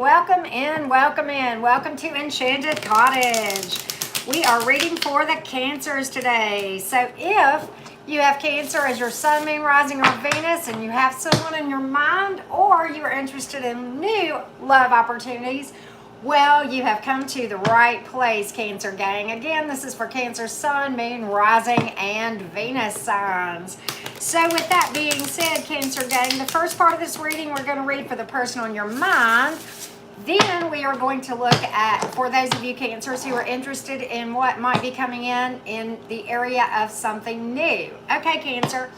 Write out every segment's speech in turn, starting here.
Welcome in, welcome in. Welcome to Enchanted Cottage. We are reading for the Cancers today. So if you have Cancer as your sun, moon, rising, or Venus, and you have someone in your mind, or you are interested in new love opportunities, well, you have come to the right place, Cancer gang. Again, this is for Cancer sun, moon, rising, and Venus signs. So with that being said, Cancer gang, the first part of this reading, we're going to read for the person on your mind. Then we are going to look at, for those of you Cancers who are interested in what might be coming in the area of something new. Okay, Cancer,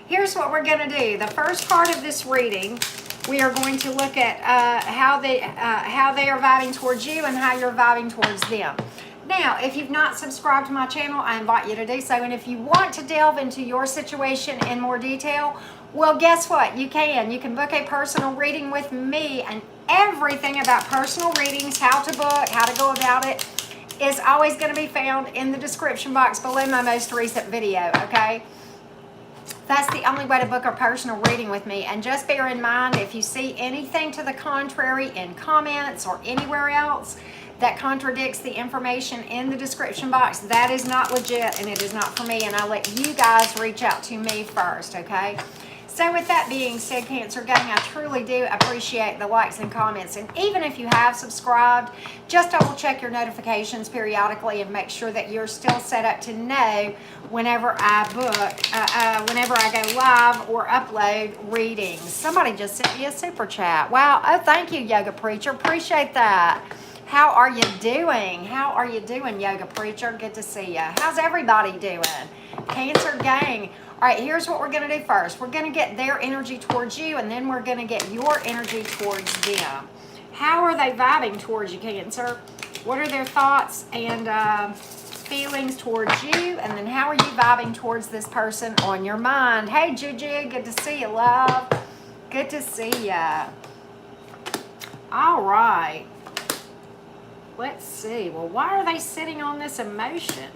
here's what we're going to do. The first part of this reading, we are going to look at how they are vibing towards you and how you're vibing towards them. Now, if you've not subscribed to my channel, I invite you to do so. And if you want to delve into your situation in more detail, well, guess what? You can. You can book a personal reading with me, and everything about personal readings, how to book, how to go about it, is always going to be found in the description box below my most recent video, okay? That's the only way to book a personal reading with me. And just bear in mind, if you see anything to the contrary in comments or anywhere else that contradicts the information in the description box, that is not legit and it is not for me. And I'll let you guys reach out to me first, okay? So with that being said, Cancer gang, I truly do appreciate the likes and comments. And even if you have subscribed, just double check your notifications periodically and make sure that you're still set up to know whenever I book, whenever I go live or upload readings. Somebody just sent me a super chat. Wow. Oh, thank you, Yoga Preacher. Appreciate that. How are you doing? How are you doing, Yoga Preacher? Good to see you. How's everybody doing? Cancer gang. All right, here's what we're going to do first. We're going to get their energy towards you, and then we're going to get your energy towards them. How are they vibing towards you, Cancer? What are their thoughts and feelings towards you? And then how are you vibing towards this person on your mind? Hey, Juju, good to see you, love. Good to see you. All right. Let's see. Well, why are they sitting on this emotion?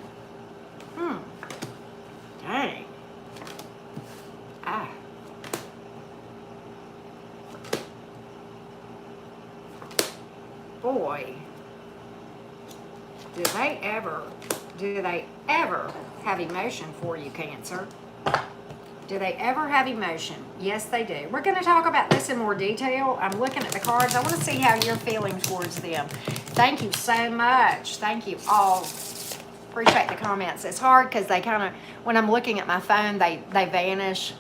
Dang. Boy, do they ever have emotion for you, Cancer? Do they ever have emotion? Yes, they do. We're going to talk about this in more detail. I'm looking at the cards. I want to see how you're feeling towards them. Thank you so much. Thank you all. Appreciate the comments. It's hard because they kind of, when I'm looking at my phone, they vanish.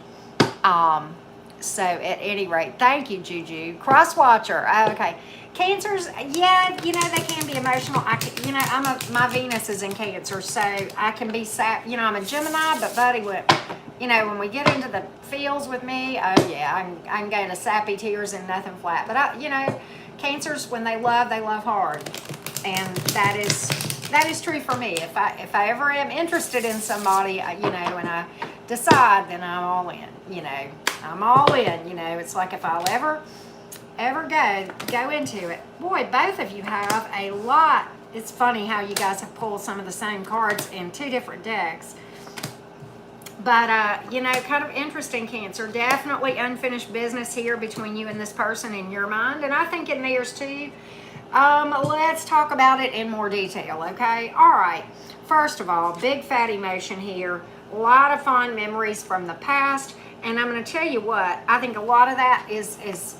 So at any rate, thank you, Juju. Cross Watcher. Oh, okay. Cancers, yeah, you know, they can be emotional. My Venus is in Cancer, so I can be sad. You know, I'm a Gemini, but buddy, when we get into the fields with me, oh yeah, I'm going to sappy tears and nothing flat. But Cancers, when they love hard, and that is true for me. If I ever am interested in somebody, and I decide, then I'm all in. I'm all in. It's like if I'll ever go into it. Boy, both of you have a lot. It's funny how you guys have pulled some of the same cards in two different decks. But, kind of interesting, Cancer. Definitely unfinished business here between you and this person in your mind. And I think in theirs too. Let's talk about it in more detail, okay? All right. First of all, big fat emotion here. A lot of fond memories from the past. And I'm going to tell you what, I think a lot of that is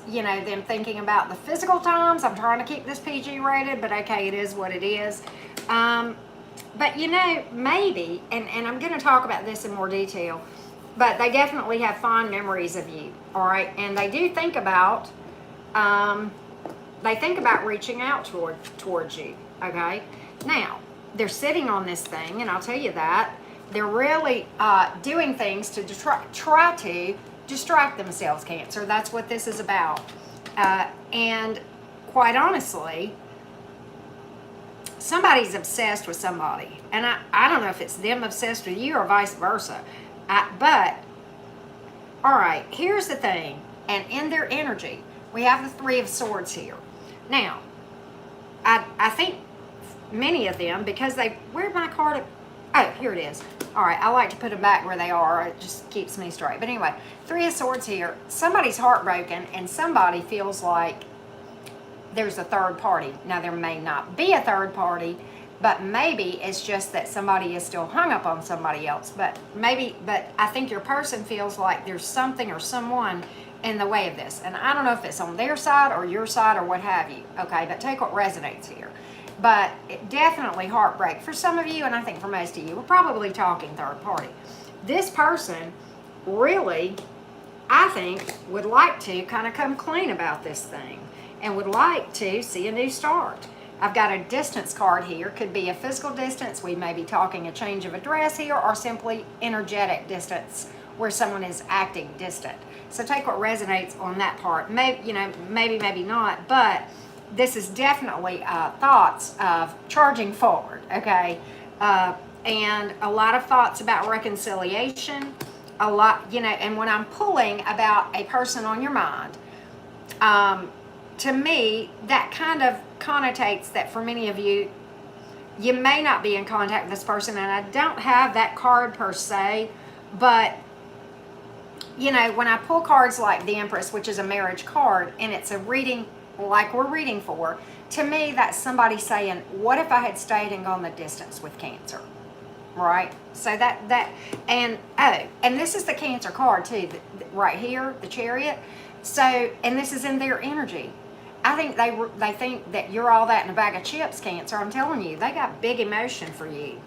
them thinking about the physical times. I'm trying to keep this PG rated, but okay, it is what it is. But maybe, and I'm going to talk about this in more detail, but they definitely have fond memories of you, all right? And they do think about, reaching out towards you, okay? Now, they're sitting on this thing, and I'll tell you that. They're really doing things to try to distract themselves, Cancer. That's what this is about. And quite honestly, somebody's obsessed with somebody. And I don't know if it's them obsessed with you or vice versa. But, all right, here's the thing. And in their energy, we have the Three of Swords here. Now, I think many of them, because where'd my card? Oh, here it is. All right, I like to put them back where they are. It just keeps me straight. But anyway, Three of Swords here. Somebody's heartbroken, and somebody feels like there's a third party. Now, there may not be a third party, but maybe it's just that somebody is still hung up on somebody else. But I think your person feels like there's something or someone in the way of this. And I don't know if it's on their side or your side or what have you. Okay, but take what resonates here. But definitely heartbreak for some of you, and I think for most of you. We're probably talking third party. This person really, I think, would like to kind of come clean about this thing and would like to see a new start. I've got a distance card here. Could be a physical distance. We may be talking a change of address here, or simply energetic distance where someone is acting distant. So take what resonates on that part. Maybe, maybe not, but this is definitely thoughts of charging forward, okay? And a lot of thoughts about reconciliation, a lot, and when I'm pulling about a person on your mind, to me, that kind of connotates that for many of you, you may not be in contact with this person, and I don't have that card per se, but when I pull cards like the Empress, which is a marriage card, and it's a reading like we're reading for, to me, that's somebody saying, what if I had stayed and gone the distance with Cancer? Right? So and this is the Cancer card too, right here, the Chariot. So, and this is in their energy. I think they think that you're all that in a bag of chips, Cancer. I'm telling you, they got big emotion for you.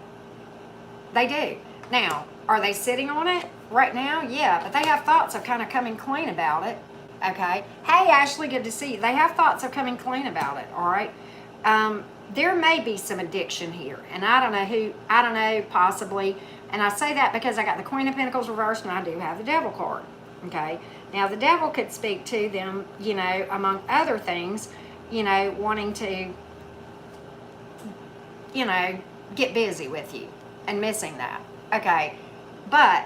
They do. Now, are they sitting on it right now? Yeah, but they have thoughts of kind of coming clean about it. Okay. Hey, Ashley, good to see you. They have thoughts of coming clean about it. All right. There may be some addiction here, and I don't know, possibly. And I say that because I got the Queen of Pentacles reversed, and I do have the Devil card. Okay. Now, the Devil could speak to them, among other things, wanting to, get busy with you and missing that. Okay. But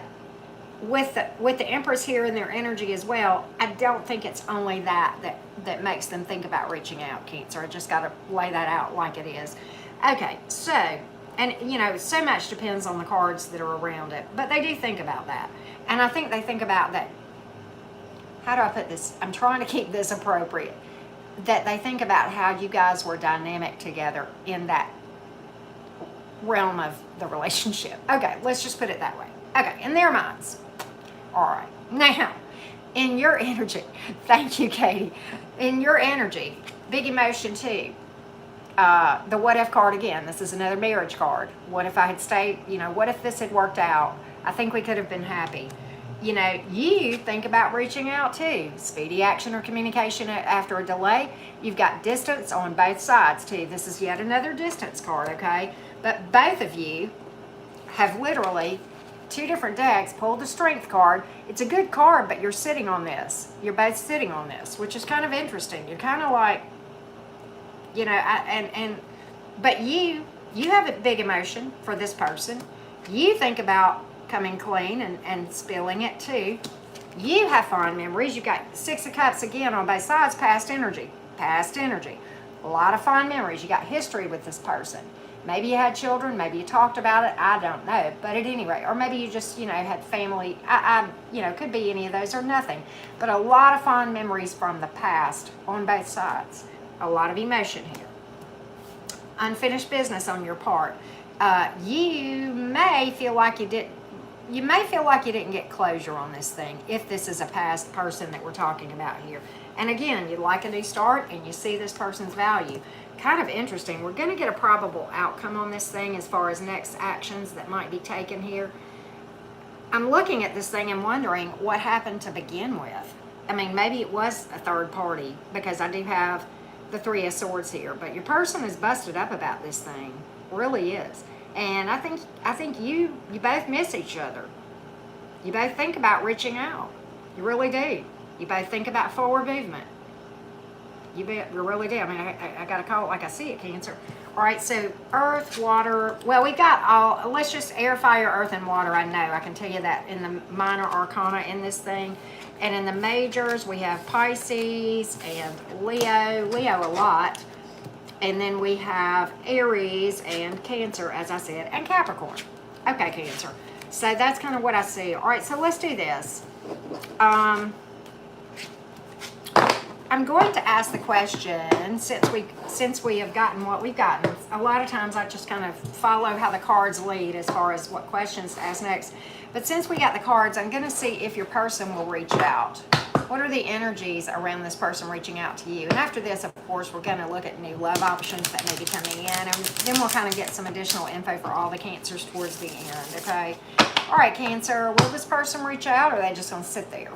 with the Empress here in their energy as well, I don't think it's only that makes them think about reaching out, Cancer. I just got to lay that out like it is. Okay, so, and so much depends on the cards that are around it, but they do think about that. And I think they think about that, how do I put this? I'm trying to keep this appropriate. That they think about how you guys were dynamic together in that realm of the relationship. Okay, let's just put it that way. Okay, in their minds. All right. Now, in your energy, thank you, Katie. In your energy, big emotion too. The what if card again. This is another marriage card. What if I had stayed, what if this had worked out? I think we could have been happy. You think about reaching out too. Speedy action or communication after a delay. You've got distance on both sides too. This is yet another distance card, okay? But both of you have literally, two different decks, pulled the Strength card. It's a good card, but you're sitting on this. You're both sitting on this, which is kind of interesting. You're kind of like, but you have a big emotion for this person. You think about coming clean and spilling it too. You have fond memories. You've got Six of Cups again on both sides, past energy. A lot of fond memories. You got history with this person. Maybe you had children, maybe you talked about it, I don't know. But at any rate, or maybe you just, had family, could be any of those or nothing. But a lot of fond memories from the past on both sides. A lot of emotion here. Unfinished business on your part. You may feel like you didn't get closure on this thing if this is a past person that we're talking about here. And again, you'd like a new start and you see this person's value. Kind of interesting. We're going to get a probable outcome on this thing as far as next actions that might be taken here. I'm looking at this thing and wondering what happened to begin with. I mean, maybe it was a third party because I do have the Three of Swords here. But your person is busted up about this thing. Really is. And I think you both miss each other. You both think about reaching out. You really do. You both think about forward movement. You really do. I mean, I got to call it like I see it, Cancer. All right, so earth, water. Well, we got all, let's just air, fire, earth, and water. I know. I can tell you that in the minor arcana in this thing. And in the majors, we have Pisces and Leo a lot. And then we have Aries and Cancer, as I said, and Capricorn. Okay, Cancer. So that's kind of what I see. All right, so let's do this. I'm going to ask the question, since we have gotten what we've gotten. A lot of times I just kind of follow how the cards lead as far as what questions to ask next. But since we got the cards, I'm going to see if your person will reach out. What are the energies around this person reaching out to you? And after this, of course, we're going to look at new love options that may be coming in. And then we'll kind of get some additional info for all the Cancers towards the end, okay? All right, Cancer, will this person reach out, or are they just going to sit there?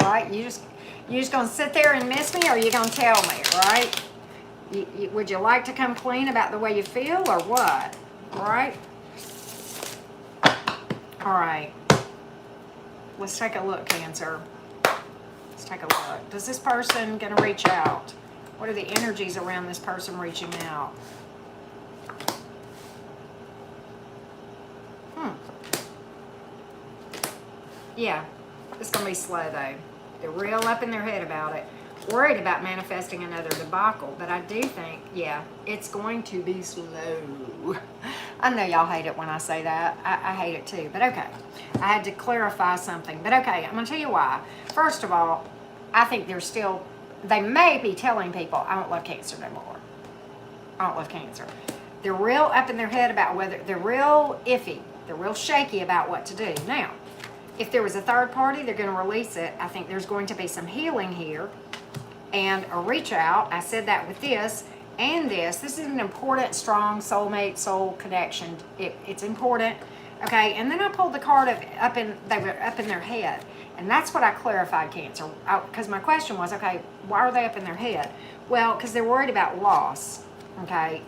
Right? You just going to sit there and miss me, or are you going to tell me, right? Would you like to come clean about the way you feel, or what? Right? All right. Let's take a look, Cancer. Let's take a look. Does this person going to reach out? What are the energies around this person reaching out? Yeah, it's going to be slow, though. They're real up in their head about it. Worried about manifesting another debacle. But I do think, yeah, it's going to be slow. I know y'all hate it when I say that. I hate it too. But okay. I had to clarify something. But okay, I'm going to tell you why. First of all, I think they may be telling people, I don't love Cancer no more. I don't love Cancer. They're real up in their head about whether, they're real iffy. They're real shaky about what to do. Now, if there was a third party, they're going to release it. I think there's going to be some healing here and a reach out. I said that with this and this. This is an important, strong soulmate, soul connection. It's important. Okay, and then I pulled the card of they were up in their head. And that's what I clarified, Cancer. Because my question was, okay, why are they up in their head? Well, because they're worried about loss. Okay,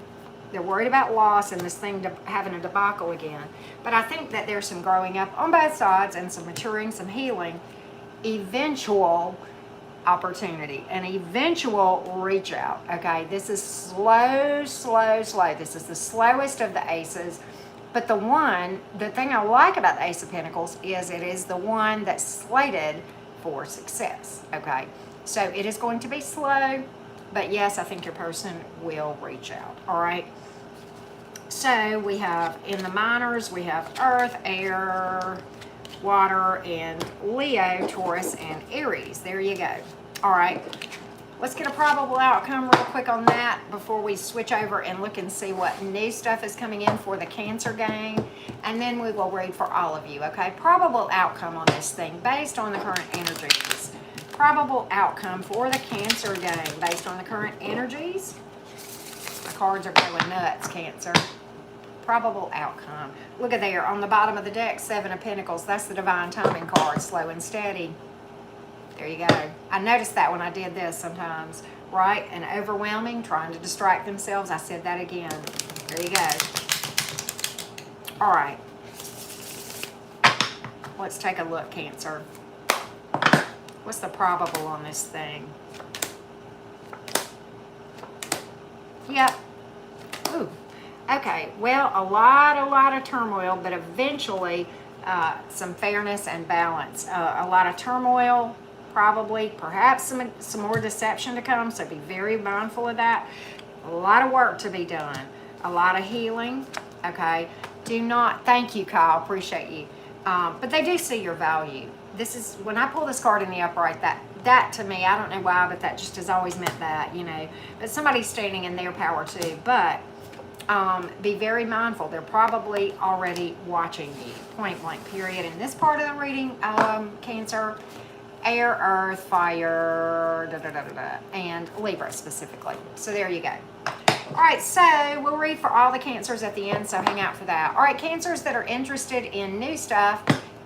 they're worried about loss and this thing having a debacle again. But I think that there's some growing up on both sides and some maturing, some healing, eventual opportunity, an eventual reach out. Okay, this is slow, slow, slow. This is the slowest of the aces. But the thing I like about the Ace of Pentacles is it is the one that's slated for success. Okay, so it is going to be slow, but yes, I think your person will reach out. All right. So we have in the minors, we have Earth, Air, Water, and Leo, Taurus, and Aries. There you go. All right. Let's get a probable outcome real quick on that before we switch over and look and see what new stuff is coming in for the Cancer gang. And then we will read for all of you, okay? Probable outcome on this thing based on the current energies. Probable outcome for the Cancer gang based on the current energies. My cards are going nuts, Cancer. Probable outcome. Look at there on the bottom of the deck, 7 of Pentacles. That's the divine timing card, slow and steady. There you go. I noticed that when I did this sometimes, right? And overwhelming, trying to distract themselves. I said that again. There you go. All right. Let's take a look, Cancer. What's the probable on this thing? Yep. Ooh. Okay. Well, a lot of turmoil, but eventually some fairness and balance. A lot of turmoil. Probably, perhaps some more deception to come, so be very mindful of that. A lot of work to be done. A lot of healing, okay? Do not, thank you, Kyle, appreciate you. But they do see your value. This is, when I pull this card in the upright, that to me, I don't know why, but that just has always meant that, you know. But somebody's standing in their power too. But be very mindful. They're probably already watching you, point blank, period. In this part of the reading, Cancer, Air, Earth, Fire, and Libra specifically. So there you go. All right, so we'll read for all the Cancers at the end, so hang out for that. All right, Cancers that are interested in new stuff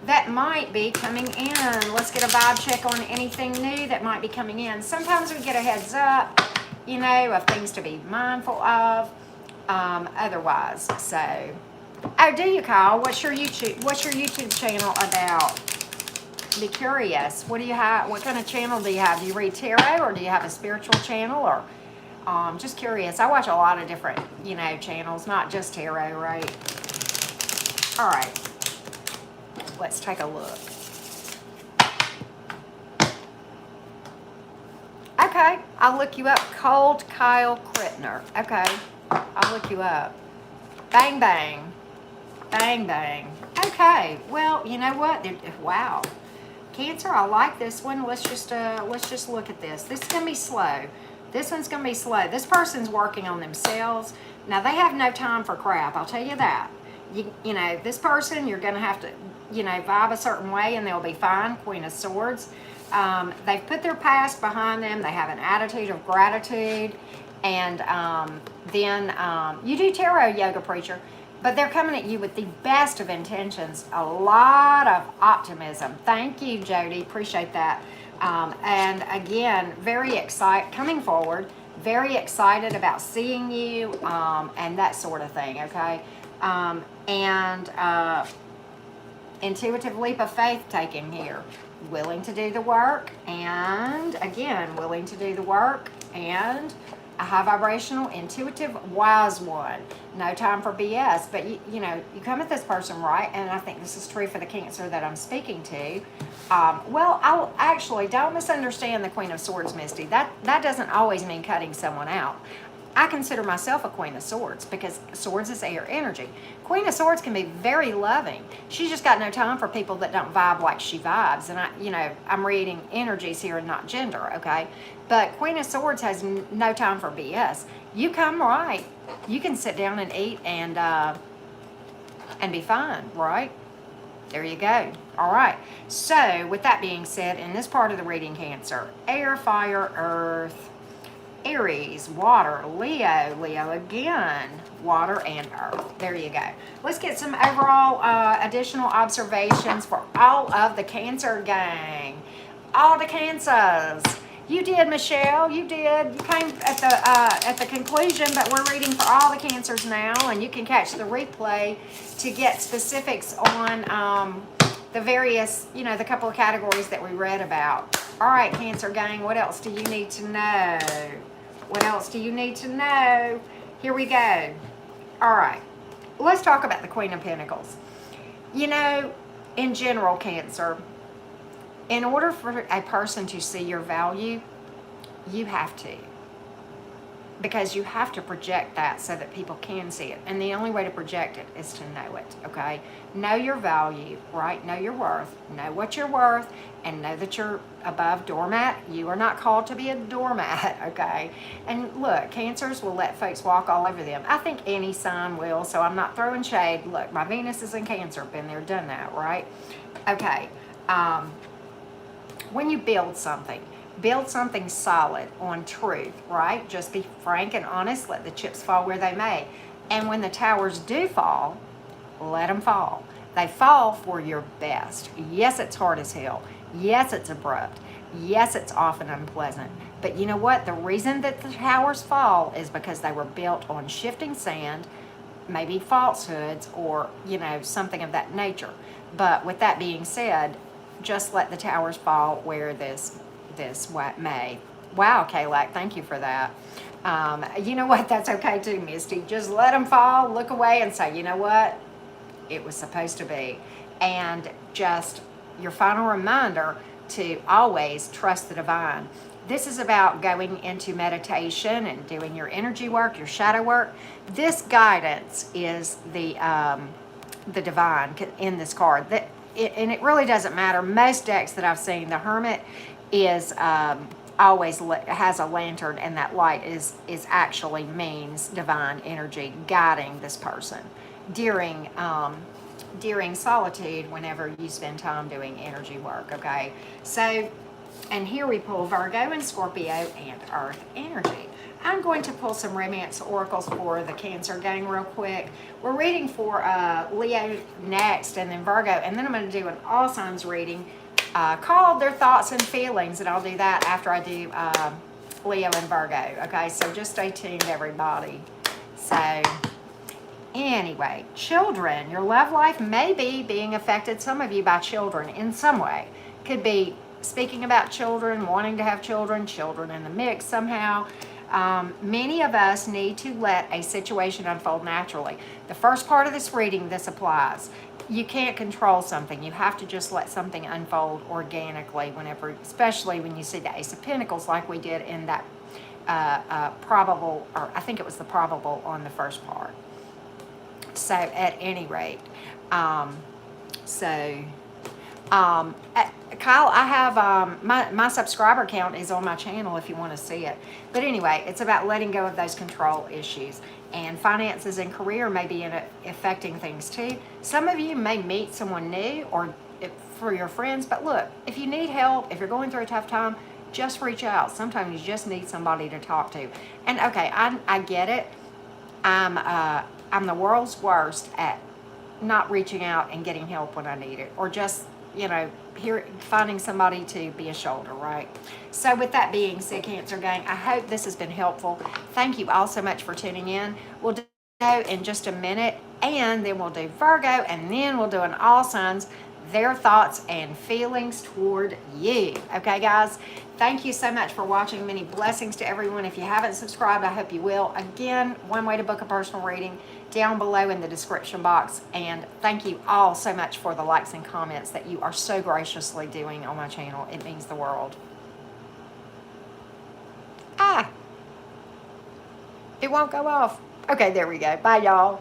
that might be coming in. Let's get a vibe check on anything new that might be coming in. Sometimes we get a heads up, you know, of things to be mindful of. Otherwise, so. Oh, do you, Kyle? What's your YouTube channel about? Be curious. What do you have? What kind of channel do you have? Do you read tarot, or do you have a spiritual channel, or just curious? I watch a lot of different, you know, channels, not just tarot, right? All right. Let's take a look. Okay, I'll look you up. Cold Kyle Krittner. Okay, I'll look you up. Bang bang, bang bang. Okay. Well, you know what? Wow. Cancer, I like this one. Let's just look at this. This is gonna be slow. This one's gonna be slow. This person's working on themselves. Now they have no time for crap, I'll tell you that. You know, this person, you're gonna have to, you know, vibe a certain way and they'll be fine. Queen of Swords. They've put their past behind them. They have an attitude of gratitude. And then you do tarot, yoga preacher, but they're coming at you with the best of intentions, a lot of optimism. Thank you, Jody, appreciate that. And again, very excited, coming forward, very excited about seeing you, and that sort of thing, okay? Intuitive leap of faith taken here. Willing to do the work, and again, willing to do the work, and a high vibrational, intuitive, wise one. No time for BS. But you know, you come at this person right, and I think this is true for the Cancer that I'm speaking to. Well, I'll actually, don't misunderstand the Queen of Swords, Misty. That doesn't always mean cutting someone out. I consider myself a Queen of Swords because Swords is air energy. Queen of Swords can be very loving. She's just got no time for people that don't vibe like she vibes. And I'm reading energies here and not gender, okay? But Queen of Swords has no time for BS. You come right, you can sit down and eat and be fine, right? There you go. All right. So with that being said, in this part of the reading, Cancer, air, fire, earth, Aries, water, Leo again, water and earth. There you go. Let's get some overall additional observations for all of the Cancer gang. All the Cancers. You did, Michelle. You did. You came at the conclusion, but we're reading for all the Cancers now, and you can catch the replay to get specifics on the various, the couple of categories that we read about. All right, Cancer gang, what else do you need to know? What else do you need to know? Here we go. All right, let's talk about the Queen of Pentacles. In general, Cancer, in order for a person to see your value, you have to. Because you have to project that so that people can see it. And the only way to project it is to know it, okay? Know your value, right? Know your worth. Know what you're worth, and know that you're above doormat. You are not called to be a doormat, okay? And look, Cancers will let folks walk all over them. I think any sign will, so I'm not throwing shade. Look, my Venus is in Cancer. Been there, done that, right? Okay. When you build something solid on truth, right? Just be frank and honest. Let the chips fall where they may. And when the towers do fall, let them fall. They fall for your best. Yes, it's hard as hell. Yes, it's abrupt. Yes, it's often unpleasant. But you know what? The reason that the towers fall is because they were built on shifting sand, maybe falsehoods, or, something of that nature. But with that being said, just let the towers fall where this may. Wow, Kalak, thank you for that. You know what? That's okay too, Misty. Just let them fall, look away, and say, you know what? It was supposed to be. And just your final reminder to always trust the divine. This is about going into meditation and doing your energy work, your shadow work. This guidance is the divine in this card. And it really doesn't matter. Most decks that I've seen, the Hermit is always has a lantern, and that light is actually means divine energy guiding this person during solitude, whenever you spend time doing energy work, okay? So, and here we pull Virgo and Scorpio and Earth energy. I'm going to pull some romance oracles for the Cancer gang real quick. We're reading for Leo next, and then Virgo, and then I'm going to do an all signs reading called Their Thoughts and Feelings, and I'll do that after I do Leo and Virgo. Okay, so just stay tuned, everybody. So anyway, children, your love life may be being affected, some of you, by children in some way. Could be speaking about children, wanting to have children in the mix somehow. Many of us need to let a situation unfold naturally. The first part of this reading, this applies. You can't control something. You have to just let something unfold organically whenever, especially when you see the Ace of Pentacles like we did in that probable, or I think it was the probable on the first part. So at any rate, so Kyle, I have my subscriber count is on my channel if you want to see it. But anyway, it's about letting go of those control issues. And finances and career may be affecting things too. Some of you may meet someone new or for your friends. But look, if you need help, if you're going through a tough time, just reach out. Sometimes you just need somebody to talk to. And okay, I get it. I'm the world's worst at not reaching out and getting help when I need it, or just finding somebody to be a shoulder, right? So with that being said, Cancer gang, I hope this has been helpful. Thank you all so much for tuning in. We'll do in just a minute, and then we'll do Virgo, and then we'll do an all signs, their thoughts and feelings toward you. Okay, guys? Thank you so much for watching. Many blessings to everyone. If you haven't subscribed, I hope you will. Again, one way to book a personal reading down below in the description box. And thank you all so much for the likes and comments that you are so graciously doing on my channel. It means the world. It won't go off. Okay, there we go. Bye, y'all.